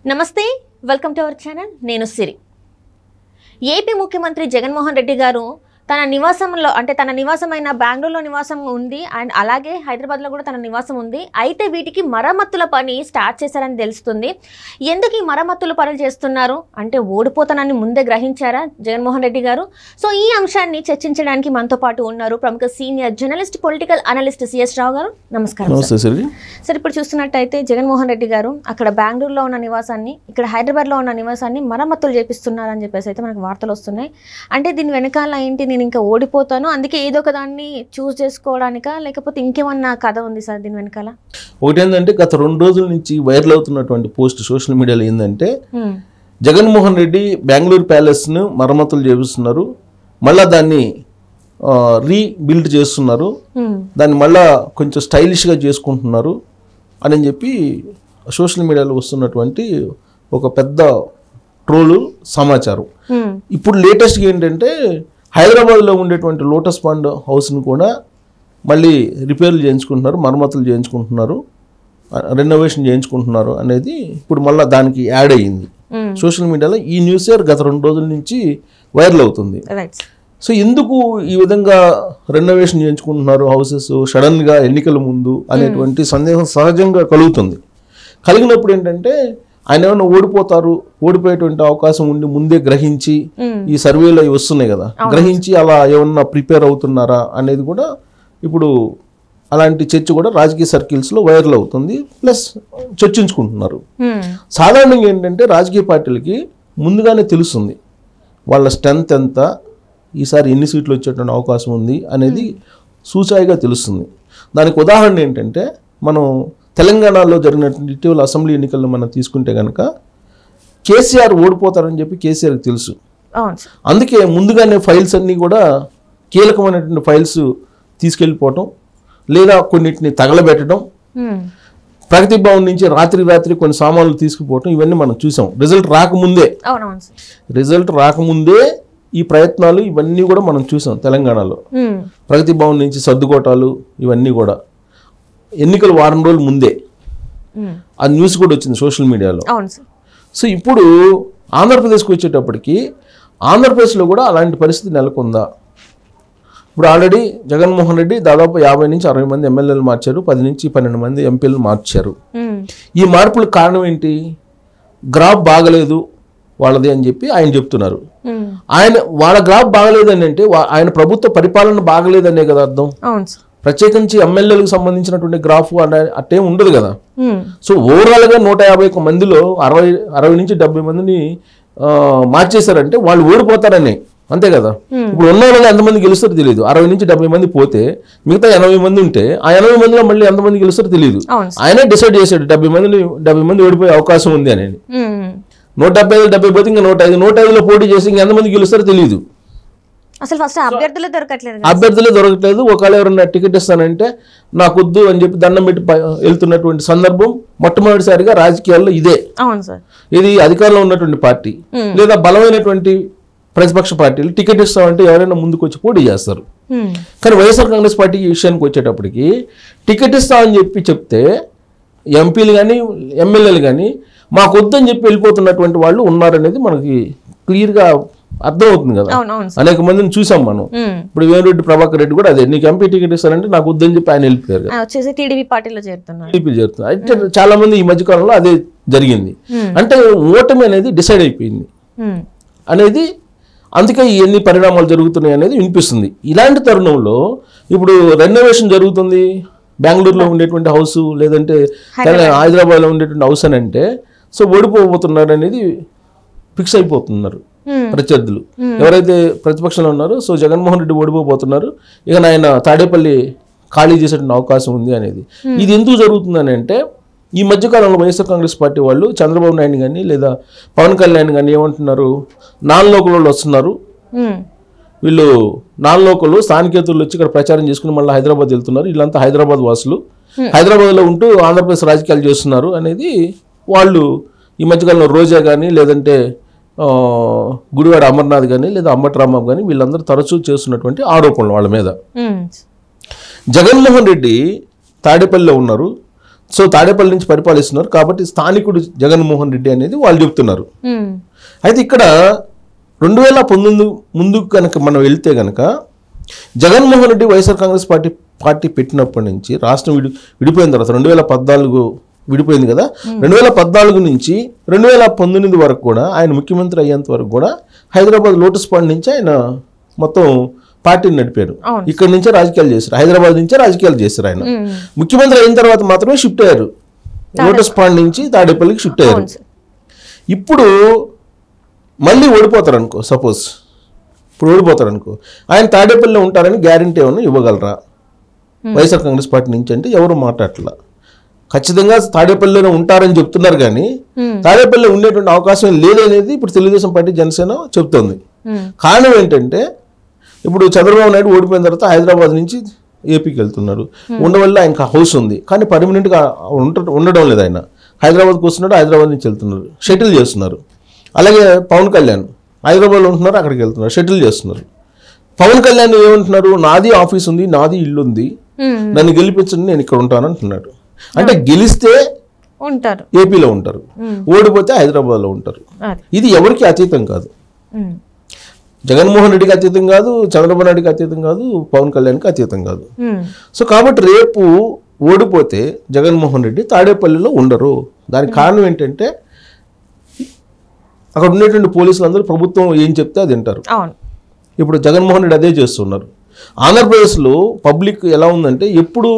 నమస్తే welcome to our channel నేను సిరి AP ముఖ్యమంత్రి జగన్మోహన్ రెడ్డి గారు తన నివాసంలో అంటే తన నివాసమైన బెంగళూరులో నివాసం ఉంది అండ్ అలాగే హైదరాబాద్లో కూడా తన నివాసం ఉంది. అయితే వీటికి మరమ్మతుల పని స్టార్ట్ చేశారని తెలుస్తుంది. ఎందుకు ఈ మరమ్మతుల పనులు చేస్తున్నారు అంటే ఓడిపోతానని ముందే గ్రహించారా జగన్మోహన్ రెడ్డి గారు? సో ఈ అంశాన్ని చర్చించడానికి మనతో పాటు ఉన్నారు ప్రముఖ senior journalist political analyst CS Rao గారు. నమస్కారం సార్. ఇప్పుడు చూస్తున్నట్టయితే జగన్మోహన్ రెడ్డి గారు అక్కడ బెంగళూరులో ఉన్న నివాసాన్ని ఇక్కడ హైదరాబాద్లో ఉన్న నివాసాన్ని మరమ్మతులు చేపిస్తున్నారని చెప్పేసి అయితే మనకు వార్తలు వస్తున్నాయి. అంటే దీని వెనకాల ఏంటి, నేను ఇంకా ఓడిపోతాను అందుకే ఏదో ఒక దాన్ని చూస్ చేసుకోవడానికా లేకపోతే ఇంకేమన్నా కథ ఉంది సార్ దీని వెనకాల? ఒకటి ఏంటంటే గత 2 రోజుల నుంచి వైరల్ అవుతున్నటువంటి పోస్ట్ సోషల్ మీడియాలో ఏంటంటే జగన్మోహన్ రెడ్డి బెంగళూరు ప్యాలెస్ను మరమ్మతులు చేపిస్తున్నారు, మళ్ళీ దాన్ని రీబిల్డ్ చేస్తున్నారు, దాన్ని మళ్ళా కొంచెం స్టైలిష్గా చేసుకుంటున్నారు అని చెప్పి సోషల్ మీడియాలో వస్తున్నటువంటి ఒక పెద్ద ట్రోలు సమాచారం. ఇప్పుడు లేటెస్ట్గా ఏంటంటే హైదరాబాద్లో ఉండేటువంటి లోటస్ పాండ్ హౌస్ని కూడా మళ్ళీ రిపేర్లు చేయించుకుంటున్నారు, మరమ్మతులు చేయించుకుంటున్నారు, రెనోవేషన్ చేయించుకుంటున్నారు అనేది ఇప్పుడు మళ్ళీ దానికి యాడ్ అయ్యింది సోషల్ మీడియాలో. ఈ న్యూస్ గత 2 రోజుల నుంచి వైరల్ అవుతుంది. సో ఎందుకు ఈ విధంగా రెనోవేషన్ చేయించుకుంటున్నారు హౌసెస్ సడన్గా ఎన్నికల ముందు అనేటువంటి సందేహం సహజంగా కలుగుతుంది. కలిగినప్పుడు ఏంటంటే ఆయన ఏమైనా ఓడిపోయేటువంటి అవకాశం ఉండి ముందే గ్రహించి ఈ సర్వేలో వస్తున్నాయి కదా, గ్రహించి అలా ఏమన్నా ప్రిపేర్ అవుతున్నారా అనేది కూడా ఇప్పుడు అలాంటి చర్చ కూడా రాజకీయ సర్కిల్స్లో వైరల్ అవుతుంది, ప్లస్ చర్చించుకుంటున్నారు. సాధారణంగా ఏంటంటే రాజకీయ పార్టీలకి ముందుగానే తెలుస్తుంది వాళ్ళ స్ట్రెంత్ ఎంత, ఈసారి ఎన్ని సీట్లు వచ్చేటువంటి అవకాశం ఉంది అనేది సూచాయిగా తెలుస్తుంది. దానికి ఉదాహరణ ఏంటంటే మనం తెలంగాణలో జరిగినటువంటి ఇటీవల అసెంబ్లీ ఎన్నికల్లో మనం తీసుకుంటే కనుక కేసీఆర్ ఓడిపోతారని చెప్పి కేసీఆర్కి తెలుసు. అందుకే ముందుగానే ఫైల్స్ అన్నీ కూడా కీలకమైనటువంటి ఫైల్స్ తీసుకెళ్ళిపోవటం లేదా కొన్నిటిని తగలబెట్టడం, ప్రగతి భవన్ నుంచి రాత్రి కొన్ని సామాన్లు తీసుకుపోవటం ఇవన్నీ మనం చూసాం. రిజల్ట్ రాకముందే ఈ ప్రయత్నాలు ఇవన్నీ కూడా మనం చూసాం తెలంగాణలో. ప్రగతి భవన్ నుంచి సర్దుకోటాలు ఇవన్నీ కూడా ఎన్నికలు వారం రోజుల ముందే ఆ న్యూస్ కూడా వచ్చింది సోషల్ మీడియాలో. సో ఇప్పుడు ఆంధ్రప్రదేశ్కి వచ్చేటప్పటికి ఆంధ్రప్రదేశ్లో కూడా అలాంటి పరిస్థితి నెలకొందా? ఇప్పుడు ఆల్రెడీ జగన్మోహన్ రెడ్డి దాదాపు 50 నుంచి 60 మంది ఎమ్మెల్యేలు మార్చారు, 10 నుంచి 12 మంది ఎంపీలు మార్చారు. ఈ మార్పులకు కారణం ఏంటి? గ్రాఫ్ బాగలేదు వాళ్ళది అని చెప్పి ఆయన చెప్తున్నారు. వాళ్ళ గ్రాఫ్ బాగలేదు అని అంటే ఆయన ప్రభుత్వ పరిపాలన బాగలేదనే కదా అర్థం. ప్రత్యేకించి ఎమ్మెల్యేలకు సంబంధించినటువంటి గ్రాఫ్ అట్టే ఉండదు కదా. సో ఓవరాల్గా 151 మందిలో 60 నుంచి 70 మందిని మార్చేశారంటే వాళ్ళు ఓడిపోతారని అంతే కదా. ఇప్పుడు ఉన్న వాళ్ళలో ఎంతమంది గెలుస్తారో తెలియదు. 60 నుంచి 70 మంది పోతే మిగతా 80 మంది ఉంటే ఆ 80 మందిలో మళ్ళీ ఎంతమంది గెలుస్తారో తెలియదు. ఆయనే డిసైడ్ చేశాడు 70 మంది ఓడిపోయే అవకాశం ఉంది అని. 175 పోతే ఇంకా 105లో పోటీ చేసి ఇంకెంతమంది గెలుస్తారో తెలియదు. అసలు ఫస్ట్ అభ్యర్థులే దొరకట్లేదు. ఒకవేళ ఎవరన్నా టికెట్ ఇస్తానంటే నాకు వద్దు అని చెప్పి దండం పెట్టి వెళ్తున్నటువంటి సందర్భం మొట్టమొదటిసారిగా రాజకీయాల్లో ఇదే. ఇది అధికారంలో ఉన్నటువంటి పార్టీ లేదా బలమైనటువంటి ప్రతిపక్ష పార్టీలు టికెట్ ఇస్తామంటే ఎవరైనా ముందుకు వచ్చి పోటీ చేస్తారు. కానీ వైఎస్ఆర్ కాంగ్రెస్ పార్టీ విషయానికి వచ్చేటప్పటికి టికెట్ ఇస్తామని చెప్తే ఎంపీలు కానీ ఎమ్మెల్యేలు కానీ మాకు వద్దని చెప్పి వెళ్ళిపోతున్నటువంటి వాళ్ళు ఉన్నారనేది మనకి క్లియర్గా అర్థమవుతుంది కదా. అనేక మందిని చూసాం మనం. ఇప్పుడు వేమిరెడ్డి ప్రభాకర్ రెడ్డి కూడా అదే, నీకు ఎంపీ టికెట్ ఇస్తారంటే నాకు వద్దని చెప్పి ఆయన వెళ్ళిపోయారు, టీడీపీ పార్టీలో చేరుతున్నారు. అయితే చాలా మంది ఈ మధ్యకాలంలో అదే జరిగింది. అంటే ఓటమి అనేది డిసైడ్ అయిపోయింది అనేది, అందుకే ఎన్ని పరిణామాలు జరుగుతున్నాయి అనేది వినిపిస్తుంది. ఇలాంటి తరుణంలో ఇప్పుడు రెనోవేషన్ జరుగుతుంది బెంగళూరులో ఉండేటువంటి హౌస్ లేదంటే హైదరాబాద్లో ఉండేటువంటి హౌస్ అని అంటే, సో ఓడిపోబోతున్నారు అనేది ఫిక్స్ అయిపోతున్నారు ప్రత్యర్థులు ఎవరైతే ప్రతిపక్షంలో ఉన్నారో. సో జగన్మోహన్ రెడ్డి ఓడిపోబోతున్నారు, ఇక ఆయన తాడేపల్లి ఖాళీ చేసేటువంటి అవకాశం ఉంది అనేది. ఇది ఎందుకు జరుగుతుందని అంటే ఈ మధ్యకాలంలో వైఎస్ఆర్ కాంగ్రెస్ పార్టీ వాళ్ళు చంద్రబాబు నాయుడు కానీ లేదా పవన్ కళ్యాణ్ కానీ ఏమంటున్నారు, నాన్ లోకల్ వాళ్ళు వస్తున్నారు, వీళ్ళు నాన్ లోకల్ స్థానికేతరులు వచ్చి ఇక్కడ ప్రచారం చేసుకుని మళ్ళీ హైదరాబాద్ వెళ్తున్నారు, వీళ్ళంతా హైదరాబాద్ వాసులు, హైదరాబాద్లో ఉంటూ ఆంధ్రప్రదేశ్ రాజకీయాలు చేస్తున్నారు అనేది వాళ్ళు ఈ మధ్యకాలంలో రోజా కానీ లేదంటే గుడివాడ అమర్నాథ్ కానీ లేదా అంబటి రాంబాబు కానీ వీళ్ళందరూ తరచూ చేస్తున్నటువంటి ఆరోపణలు వాళ్ళ మీద. జగన్మోహన్ రెడ్డి తాడేపల్లిలో ఉన్నారు, సో తాడేపల్లి నుంచి పరిపాలిస్తున్నారు కాబట్టి స్థానికుడు జగన్మోహన్ రెడ్డి అనేది వాళ్ళు చెప్తున్నారు. అయితే ఇక్కడ 2019 ముందు కనుక మనం వెళ్తే కనుక జగన్మోహన్ రెడ్డి వైఎస్ఆర్ కాంగ్రెస్ పార్టీ పెట్టినప్పటి నుంచి రాష్ట్రం విడిపోయిన తర్వాత 2014 విడిపోయింది కదా, 2014 నుంచి 2019 వరకు కూడా ఆయన ముఖ్యమంత్రి అయ్యేంత వరకు కూడా హైదరాబాద్ లోటస్ పాండ్ నుంచి ఆయన మొత్తం పార్టీని నడిపారు. ఇక్కడ నుంచే రాజకీయాలు చేశారు, హైదరాబాద్ నుంచే రాజకీయాలు చేశారు. ఆయన ముఖ్యమంత్రి అయిన తర్వాత మాత్రమే షిఫ్ట్ అయ్యారు, లోటస్ పాండ్ నుంచి తాడేపల్లికి షిఫ్ట్ అయ్యారు. ఇప్పుడు మళ్ళీ ఓడిపోతారు అనుకో, సపోజ్ ఇప్పుడు ఓడిపోతారు అనుకో, ఆయన తాడేపల్లిలో ఉంటారని గ్యారంటీ ఏమన్నా ఇవ్వగలరా వైఎస్ఆర్ కాంగ్రెస్ పార్టీ నుంచి అంటే ఎవరు మాట్లాడట్లా. ఖచ్చితంగా తాడేపల్లిలోనే ఉంటారని చెప్తున్నారు కానీ తాడేపల్లిలో ఉండేటువంటి అవకాశం లేదనేది ఇప్పుడు తెలుగుదేశం పార్టీ జనసేన చెప్తోంది. కారణం ఏంటంటే ఇప్పుడు చంద్రబాబు నాయుడు ఓడిపోయిన తర్వాత హైదరాబాద్ నుంచి ఏపీకి వెళ్తున్నారు, ఉండవల్ల ఆయనకు హౌస్ ఉంది కానీ పర్మనెంట్గా ఉండడం లేదు. ఆయన హైదరాబాద్కి వస్తున్నాడు, హైదరాబాద్ నుంచి వెళ్తున్నారు, షటిల్ చేస్తున్నారు. అలాగే పవన్ కళ్యాణ్ హైదరాబాద్లో ఉంటున్నారు, అక్కడికి వెళ్తున్నారు, షటిల్ చేస్తున్నారు. పవన్ కళ్యాణ్ ఏమంటున్నారు, నాది ఆఫీస్ ఉంది, నాది ఇల్లు ఉంది, నన్ను గెలిపించండి నేను ఇక్కడ ఉంటాను అంటున్నాడు. అంటే గెలిస్తే ఉంటారు ఏపీలో ఉంటారు, ఓడిపోతే హైదరాబాద్లో ఉంటారు. ఇది ఎవరికి అతీతం కాదు, జగన్మోహన్ రెడ్డికి అతీతం కాదు, చంద్రబాబు నాయుడికి అతీతం కాదు, పవన్ కళ్యాణ్కి అతీతం కాదు. సో కాబట్టి రేపు ఓడిపోతే జగన్మోహన్ రెడ్డి తాడేపల్లిలో ఉండరు. దానికి కారణం ఏంటంటే అక్కడ ఉండేటువంటి పోలీసులు అందరూ ప్రభుత్వం ఏం చెప్తే అది వింటారు. ఇప్పుడు జగన్మోహన్ రెడ్డి అదే చేస్తున్నారు. ఆంధ్రప్రదేశ్లో పబ్లిక్ ఎలా ఉందంటే ఎప్పుడు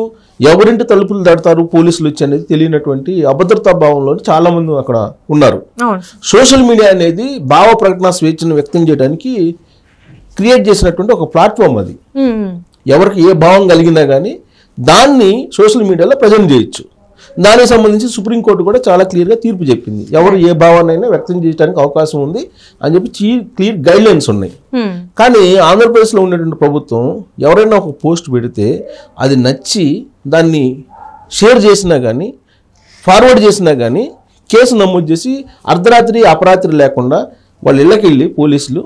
ఎవరింటి తలుపులు దాడతారు పోలీసులు వచ్చి అనేది తెలియనటువంటి అభద్రతా భావంలో చాలా మంది అక్కడ ఉన్నారు. సోషల్ మీడియా అనేది భావ ప్రకటన స్వేచ్ఛను వ్యక్తం చేయడానికి క్రియేట్ చేసినటువంటి ఒక ప్లాట్ఫామ్ అది. ఎవరికి ఏ భావం కలిగినా కానీ దాన్ని సోషల్ మీడియాలో ప్రజెంట్ చేయొచ్చు. దానికి సంబంధించి సుప్రీంకోర్టు కూడా చాలా క్లియర్గా తీర్పు చెప్పింది, ఎవరు ఏ భావాన్నైనా వ్యక్తం చేయడానికి అవకాశం ఉంది అని చెప్పి క్లియర్ గైడ్ లైన్స్ ఉన్నాయి. కానీ ఆంధ్రప్రదేశ్లో ఉండేటువంటి ప్రభుత్వం ఎవరైనా ఒక పోస్ట్ పెడితే అది నచ్చి దాన్ని షేర్ చేసినా కానీ ఫార్వర్డ్ చేసినా కానీ కేసు నమోదు చేసి అర్ధరాత్రి అపరాత్రి లేకుండా వాళ్ళ ఇళ్ళకి వెళ్ళి పోలీసులు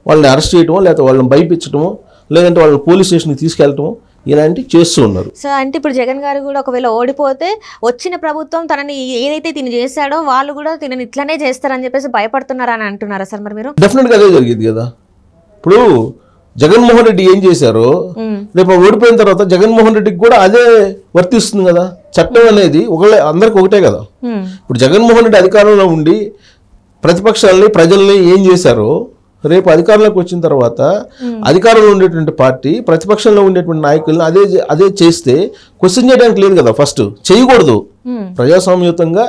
వాళ్ళని అరెస్ట్ చేయటమో లేకపోతే వాళ్ళని భయపించడమో లేదంటే వాళ్ళని పోలీస్ స్టేషన్కి తీసుకెళ్ళటమో ఇలాంటివి చేస్తూ ఉన్నారు. సో అంటే ఇప్పుడు జగన్ గారు కూడా ఒకవేళ ఓడిపోతే వచ్చిన ప్రభుత్వం తనని ఏదైతే తిని చేశాడో వాళ్ళు కూడా తినని ఇట్లానే చేస్తారని చెప్పేసి భయపడుతున్నారని అంటున్నారా సార్ మరి మీరు? డెఫినెట్గా అదే జరిగింది కదా. ఇప్పుడు జగన్మోహన్ రెడ్డి ఏం చేశారో రేపు ఓడిపోయిన తర్వాత జగన్మోహన్ రెడ్డికి కూడా అదే వర్తిస్తుంది కదా. చట్టం అనేది అందరికి ఒకటే కదా. ఇప్పుడు జగన్మోహన్ రెడ్డి అధికారంలో ఉండి ప్రతిపక్షాలని ప్రజల్ని ఏం చేశారో రేపు అధికారంలోకి వచ్చిన తర్వాత అధికారంలో ఉండేటువంటి పార్టీ ప్రతిపక్షంలో ఉండేటువంటి నాయకులను అదే చేస్తే క్వశ్చన్ చేయడానికి లేదు కదా. ఫస్ట్ చేయకూడదు, ప్రజాస్వామ్యయుతంగా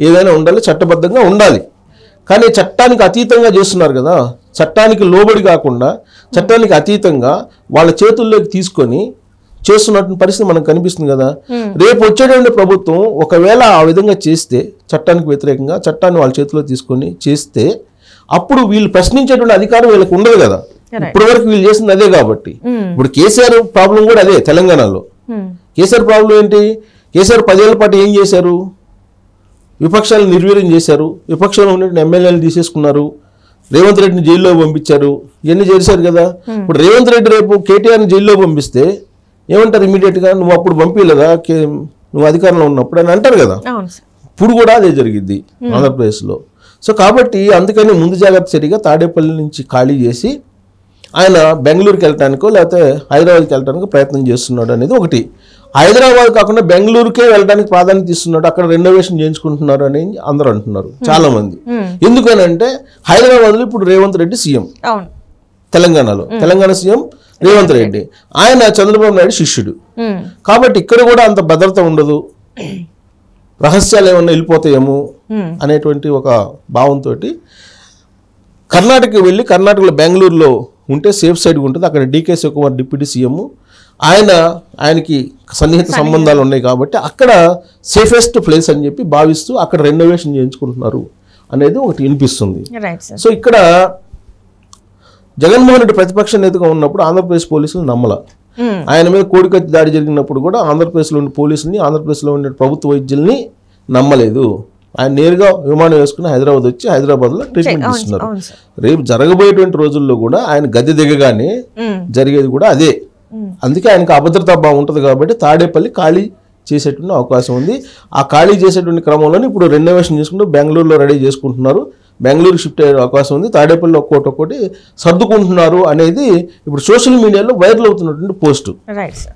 ఏదైనా ఉండాలి, చట్టబద్ధంగా ఉండాలి. కానీ చట్టానికి అతీతంగా చేస్తున్నారు కదా. చట్టానికి లోబడి కాకుండా చట్టానికి అతీతంగా వాళ్ళ చేతుల్లోకి తీసుకొని చేస్తున్నటువంటి పరిస్థితి మనకు కనిపిస్తుంది కదా. రేపు వచ్చేటువంటి ప్రభుత్వం ఒకవేళ ఆ విధంగా చేస్తే చట్టానికి వ్యతిరేకంగా చట్టాన్ని వాళ్ళ చేతిలో తీసుకొని చేస్తే అప్పుడు వీళ్ళు ప్రశ్నించేటువంటి అధికారం వీళ్ళకి ఉండదు కదా. ఇప్పటి వరకు వీళ్ళు చేసింది అదే కాబట్టి. ఇప్పుడు కేసీఆర్ ప్రాబ్లం కూడా అదే. తెలంగాణలో కేసీఆర్ ప్రాబ్లం ఏంటి? కేసీఆర్ 10 ఏళ్ల పాటు ఏం చేశారు? విపక్షాలను నిర్వీర్యం చేశారు, విపక్షంలో ఉన్న ఎమ్మెల్యేలు తీసేసుకున్నారు, రేవంత్ రెడ్డిని జైల్లో పంపించారు, ఇవన్నీ చేశారు కదా. ఇప్పుడు రేవంత్ రెడ్డి రేపు కేటీఆర్ని జైల్లో పంపిస్తే ఏమంటారు? ఇమీడియట్గా నువ్వు అప్పుడు పంపించలేదా నువ్వు అధికారంలో ఉన్నప్పుడు అని అంటారు కదా. ఇప్పుడు కూడా అదే జరిగింది ఆంధ్రప్రదేశ్లో. సో కాబట్టి అందుకని ముందు జాగ్రత్త చర్యగా తాడేపల్లి నుంచి ఖాళీ చేసి ఆయన బెంగళూరుకి వెళ్ళటానికో లేకపోతే హైదరాబాద్కి వెళ్ళటానికో ప్రయత్నం చేస్తున్నాడు అనేది ఒకటి. హైదరాబాద్ కాకుండా బెంగళూరుకే వెళ్ళడానికి ప్రాధాన్యత ఇస్తున్నాడు, అక్కడ రెనోవేషన్ చేయించుకుంటున్నారు అని అందరూ అంటున్నారు చాలా మంది. ఎందుకనంటే హైదరాబాద్లో ఇప్పుడు రేవంత్ రెడ్డి సీఎం, తెలంగాణ సీఎం రేవంత్ రెడ్డి, ఆయన చంద్రబాబు నాయుడు శిష్యుడు. కాబట్టి ఇక్కడ కూడా అంత భద్రత ఉండదు, రహస్యాలు ఏమన్నా వెళ్ళిపోతాయేమో అనేటువంటి ఒక భావంతో కర్ణాటకకి వెళ్ళి కర్ణాటకలో బెంగళూరులో ఉంటే సేఫ్ సైడ్గా ఉంటుంది. అక్కడ డీకే శివకుమార్ డిప్యూటీ సీఎం, ఆయనకి సన్నిహిత సంబంధాలు ఉన్నాయి కాబట్టి అక్కడ సేఫెస్ట్ ప్లేస్ అని చెప్పి భావిస్తూ అక్కడ రెనోవేషన్ చేయించుకుంటున్నారు అనేది ఒకటి వినిపిస్తుంది. సో ఇక్కడ జగన్మోహన్ రెడ్డి ప్రతిపక్ష నేతగా ఉన్నప్పుడు ఆంధ్రప్రదేశ్ పోలీసులు నమ్మల. ఆయన మీద కోడికత్తి దాడి జరిగినప్పుడు కూడా ఆంధ్రప్రదేశ్లో ఉండే పోలీసుల్ని ఆంధ్రప్రదేశ్లో ఉండే ప్రభుత్వ వైద్యుల్ని నమ్మలేదు. ఆయన నేరుగా విమానం వేసుకుని హైదరాబాద్ వచ్చి హైదరాబాద్లో ట్రీట్మెంట్ ఇస్తున్నారు. రేపు జరగబోయేటువంటి రోజుల్లో కూడా ఆయన గద్దె దిగగానే జరిగేది కూడా అదే. అందుకే ఆయనకు అభద్రతా భావం ఉంటుంది కాబట్టి తాడేపల్లి ఖాళీ చేసేటువంటి అవకాశం ఉంది. ఆ ఖాళీ చేసేటువంటి క్రమంలోనే ఇప్పుడు రెనోవేషన్ చేసుకుంటూ బెంగళూరులో రెడీ చేసుకుంటున్నారు. బెంగళూరు షిఫ్ట్ అయ్యే అవకాశం ఉంది. తాడేపల్లిలో ఒక్కోటి సర్దుకుంటున్నారు అనేది ఇప్పుడు సోషల్ మీడియాలో వైరల్ అవుతున్నటువంటి పోస్టు. Right sir.